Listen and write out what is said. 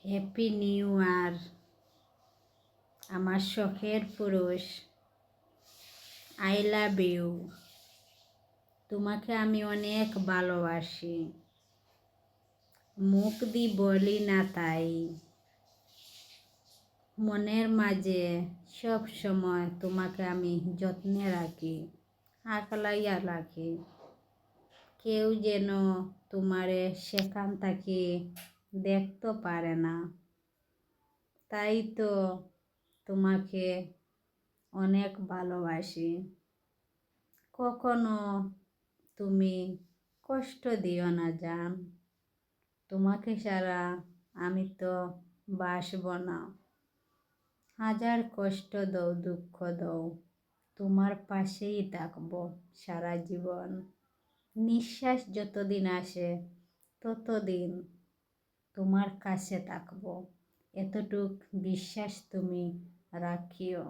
Happy new year আমার শখের পুরুষ। I love you. তোমাকে আমি অনেক ভালোবাসি, মুখ দি বলি না তাই। মনের মাঝে সব সময় তোমাকে আমি যত্নে রাখি, আগলাইয়া রাখি। কেউ যেন তোমারে সেখান থেকে দেখতে পারে না। তাই তো তোমাকে অনেক ভালোবাসি। কখনো তুমি কষ্ট দিও না জান। তোমাকে ছাড়া আমি তো বাসব না। হাজার কষ্ট দাও, দুঃখ দাও, তোমার পাশেই থাকবো সারা জীবন। নিঃশ্বাস যতদিন আসে ততদিন তোমার কাছে থাকবো, এতটুক বিশ্বাস তুমি রাখিও।